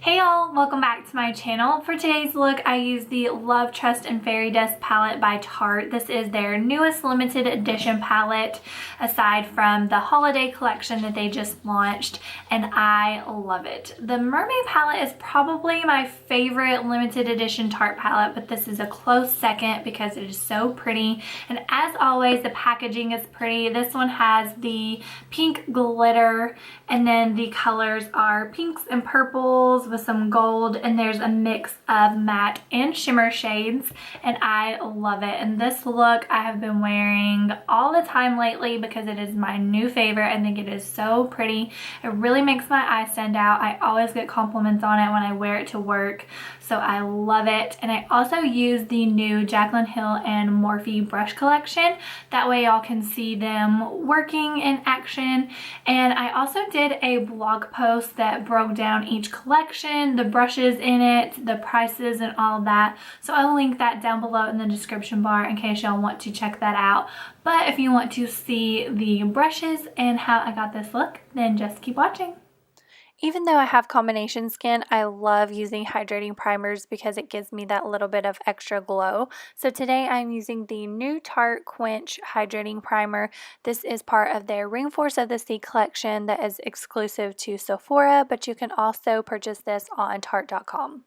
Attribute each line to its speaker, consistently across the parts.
Speaker 1: Hey y'all, welcome back to my channel. For today's look, I used the Love, Trust, and Fairy Dust palette by Tarte. This is their newest limited edition palette, aside from the holiday collection that they just launched, and I love it. The Mermaid palette is probably my favorite limited edition Tarte palette, but this is a close second because it is so pretty. And as always, the packaging is pretty. This one has the pink glitter, and then the colors are pinks and purples with some gold, and there's a mix of matte and shimmer shades, and I love it. And this look I have been wearing all the time lately because it is my new favorite. I think it is so pretty. It really makes my eyes stand out. I always get compliments on it when I wear it to work, so I love it. And I also use the new Jaclyn Hill and Morphe brush collection. That way y'all can see them working in action. And I also did a blog post that broke down each collection, the brushes in it, the prices, and all of that. So I'll link that down below in the description bar in case y'all want to check that out. But if you want to see the brushes and how I got this look, then just keep watching. Even though I have combination skin, I love using hydrating primers because it gives me that little bit of extra glow. So today I'm using the new Tarte Quench Hydrating Primer. This is part of their Rainforest of the Sea collection that is exclusive to Sephora, but you can also purchase this on Tarte.com.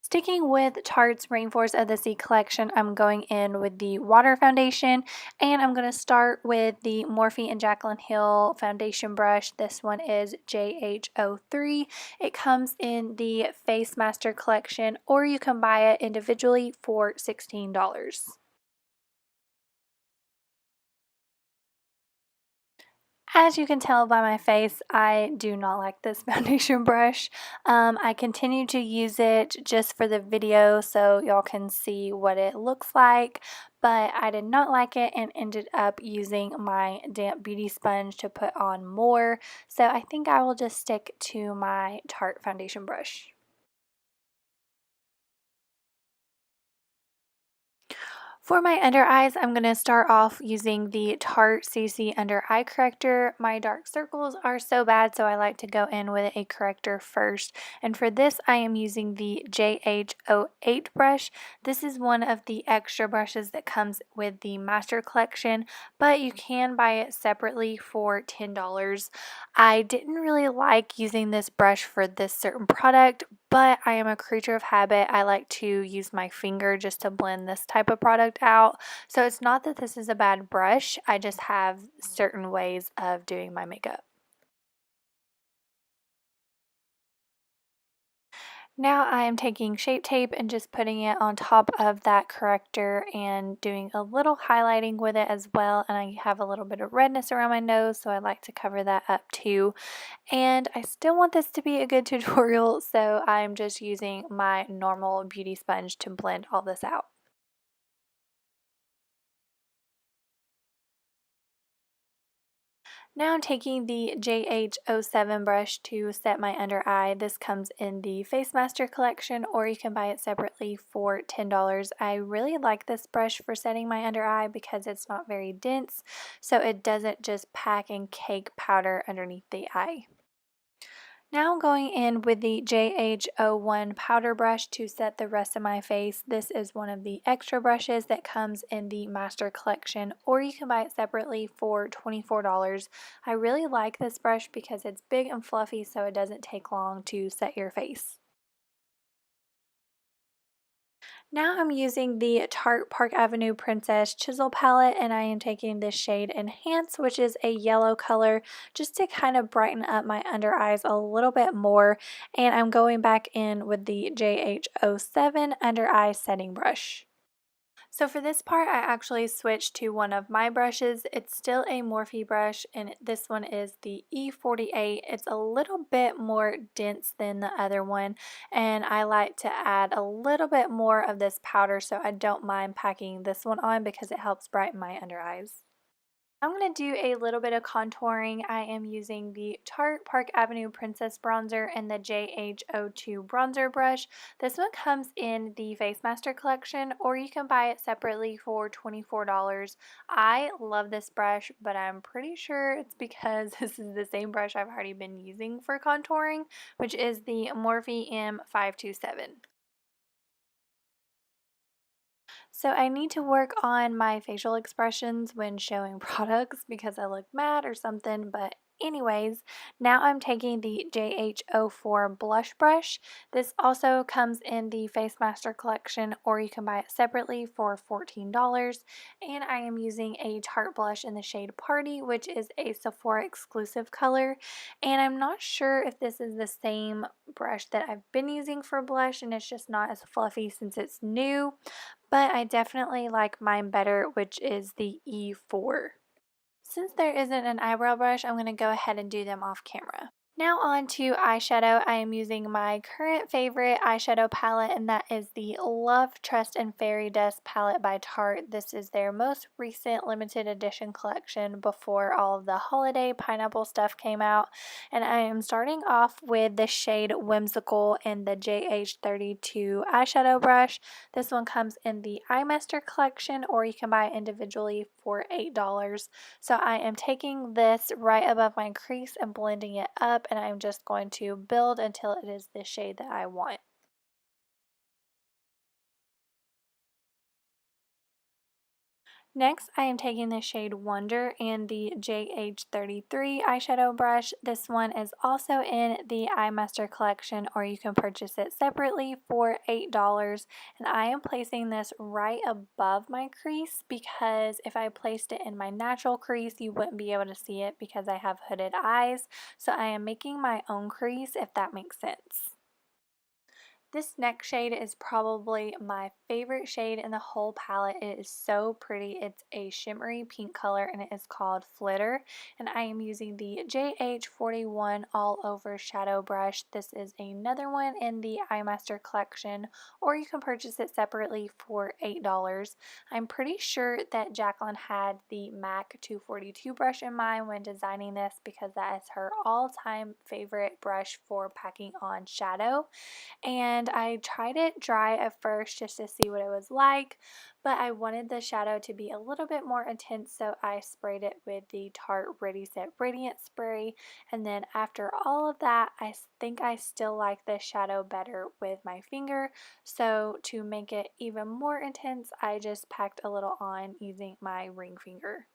Speaker 1: Sticking with Tarte's Rainforest of the Sea collection, I'm going in with the water foundation, and I'm going to start with the Morphe and Jaclyn Hill foundation brush. This one is JH03. It comes in the Face Master collection, or you can buy it individually for $16. As you can tell by my face, I do not like this foundation brush. I continue to use it just for the video so y'all can see what it looks like, but I did not like it and ended up using my damp beauty sponge to put on more. So I think I will just stick to my Tarte foundation brush. For my under eyes, I'm going to start off using the Tarte CC Under Eye Corrector. My dark circles are so bad, so I like to go in with a corrector first. And for this, I am using the JH08 brush. This is one of the extra brushes that comes with the Master Collection, but you can buy it separately for $10. I didn't really like using this brush for this certain product, but I am a creature of habit. I like to use my finger just to blend this type of product out. So it's not that this is a bad brush, I just have certain ways of doing my makeup. Now I am taking Shape Tape and just putting it on top of that corrector and doing a little highlighting with it as well. And I have a little bit of redness around my nose, so I like to cover that up too. And I still want this to be a good tutorial, so I'm just using my normal beauty sponge to blend all this out. Now I'm taking the JH07 brush to set my under eye. This comes in the Face Master collection, or you can buy it separately for $10. I really like this brush for setting my under eye because it's not very dense, so it doesn't just pack and cake powder underneath the eye. Now I'm going in with the JH01 powder brush to set the rest of my face. This is one of the extra brushes that comes in the Master Collection, or you can buy it separately for $24. I really like this brush because it's big and fluffy, so it doesn't take long to set your face. Now I'm using the Tarte Park Avenue Princess Chisel Palette, and I am taking this shade Enhance, which is a yellow color, just to kind of brighten up my under eyes a little bit more. And I'm going back in with the JH07 Under Eye Setting Brush. So for this part, I actually switched to one of my brushes. It's still a Morphe brush, and this one is the E48. It's a little bit more dense than the other one, and I like to add a little bit more of this powder, so I don't mind packing this one on because it helps brighten my under eyes. I'm going to do a little bit of contouring. I am using the Tarte Park Avenue Princess Bronzer and the JH02 Bronzer Brush. This one comes in the Face Master collection, or you can buy it separately for $24. I love this brush, but I'm pretty sure it's because this is the same brush I've already been using for contouring, which is the Morphe M527. So I need to work on my facial expressions when showing products because I look mad or something, but anyways, now I'm taking the JH04 blush brush. This also comes in the Face Master collection, or you can buy it separately for $14. And I am using a Tarte blush in the shade Party, which is a Sephora exclusive color. And I'm not sure if this is the same brush that I've been using for blush and it's just not as fluffy since it's new, but I definitely like mine better, which is the E4. Since there isn't an eyebrow brush, I'm going to go ahead and do them off camera. Now on to eyeshadow. I am using my current favorite eyeshadow palette, and that is the Love, Trust, and Fairy Dust palette by Tarte. This is their most recent limited edition collection before all of the holiday pineapple stuff came out. And I am starting off with the shade Whimsical in the JH32 eyeshadow brush. This one comes in the Eye Master collection, or you can buy it individually for $8. So I am taking this right above my crease and blending it up, and I'm just going to build until it is the shade that I want. Next, I am taking the shade Wonder and the JH33 eyeshadow brush. This one is also in the Eye Master collection, or you can purchase it separately for $8. And I am placing this right above my crease because if I placed it in my natural crease, you wouldn't be able to see it because I have hooded eyes. So I am making my own crease, if that makes sense. This next shade is probably my favorite shade in the whole palette. It is so pretty. It's a shimmery pink color and it is called Flitter. And I am using the JH41 All Over Shadow Brush. This is another one in the Eye Master collection, or you can purchase it separately for $8. I'm pretty sure that Jaclyn had the MAC 242 brush in mind when designing this because that is her all-time favorite brush for packing on shadow. And I tried it dry at first just to see what it was like, but I wanted the shadow to be a little bit more intense, so I sprayed it with the Tarte Ready Set Radiant Spray. And then after all of that, I think I still like this shadow better with my finger, so to make it even more intense, I just packed a little on using my ring finger.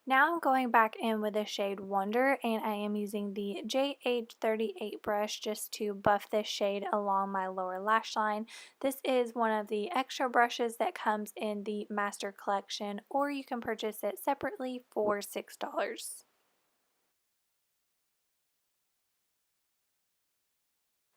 Speaker 1: Now I'm going back in with the shade Wonder, and I am using the JH38 brush just to buff this shade along my lower lash line. This is one of the extra brushes that comes in the Master Collection, or you can purchase it separately for $6.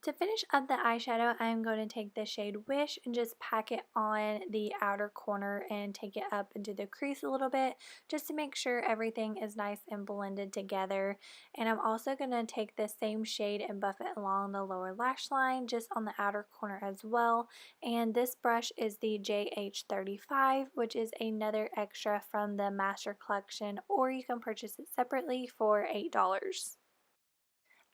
Speaker 1: To finish up the eyeshadow, I'm going to take the shade Wish and just pack it on the outer corner and take it up into the crease a little bit just to make sure everything is nice and blended together. And I'm also going to take the same shade and buff it along the lower lash line just on the outer corner as well. And this brush is the JH35, which is another extra from the Master Collection, or you can purchase it separately for $8.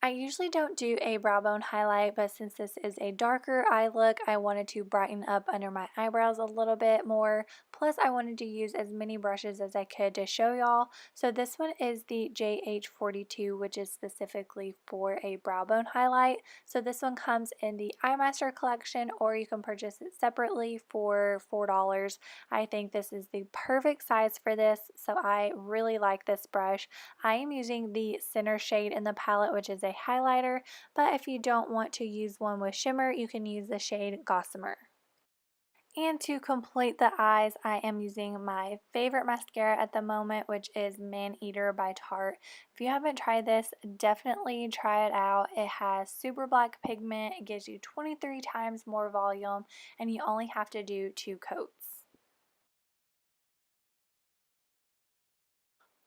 Speaker 1: I usually don't do a brow bone highlight, but since this is a darker eye look, I wanted to brighten up under my eyebrows a little bit more. Plus, I wanted to use as many brushes as I could to show y'all. So this one is the JH42, which is specifically for a brow bone highlight. So this one comes in the Eye Master collection, or you can purchase it separately for $4. I think this is the perfect size for this, so I really like this brush. I am using the center shade in the palette, which is a highlighter, but if you don't want to use one with shimmer, you can use the shade Gossamer. And to complete the eyes, I am using my favorite mascara at the moment, which is Man Eater by Tarte. If you haven't tried this, definitely try it out. It has super black pigment, it gives you 23 times more volume, and you only have to do 2 coats.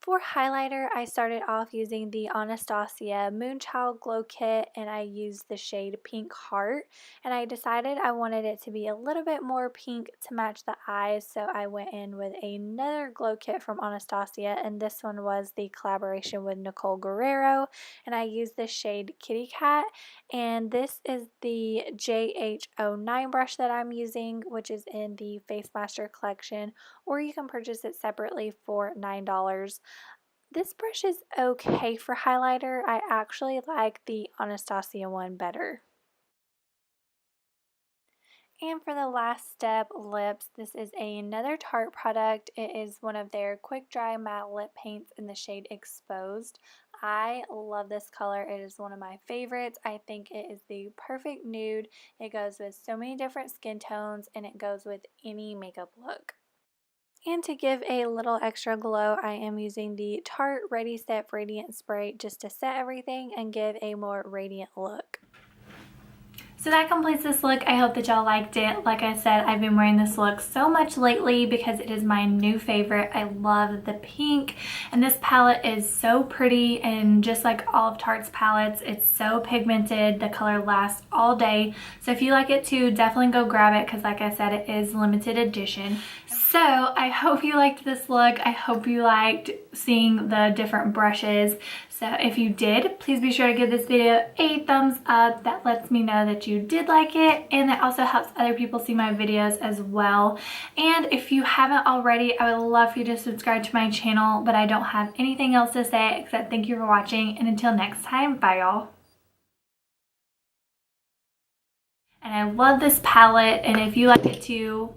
Speaker 1: For highlighter, I started off using the Anastasia Moonchild Glow Kit, and I used the shade Pink Heart, and I decided I wanted it to be a little bit more pink to match the eyes, so I went in with another glow kit from Anastasia, and this one was the collaboration with Nicole Guerrero, and I used the shade Kitty Cat, and this is the JH09 brush that I'm using, which is in the Face Master collection, or you can purchase it separately for $9. This brush is okay for highlighter. I actually like the Anastasia one better. And for the last step, lips, this is another Tarte product. It is one of their quick dry matte lip paints in the shade Exposed. I love this color. It is one of my favorites. I think it is the perfect nude. It goes with so many different skin tones, and it goes with any makeup look. And to give a little extra glow, I am using the Tarte Ready Set Radiant Spray just to set everything and give a more radiant look. So that completes this look. I hope that y'all liked it. Like I said, I've been wearing this look so much lately because it is my new favorite. I love the pink, and this palette is so pretty, and just like all of Tarte's palettes, it's so pigmented. The color lasts all day. So if you like it too, definitely go grab it because like I said, it is limited edition. So I hope you liked this look. I hope you liked seeing the different brushes. So if you did, please be sure to give this video a thumbs up. That lets me know that you did like it, and that also helps other people see my videos as well. And if you haven't already, I would love for you to subscribe to my channel, but I don't have anything else to say except thank you for watching, and until next time, bye y'all. And I love this palette, and if you like it too,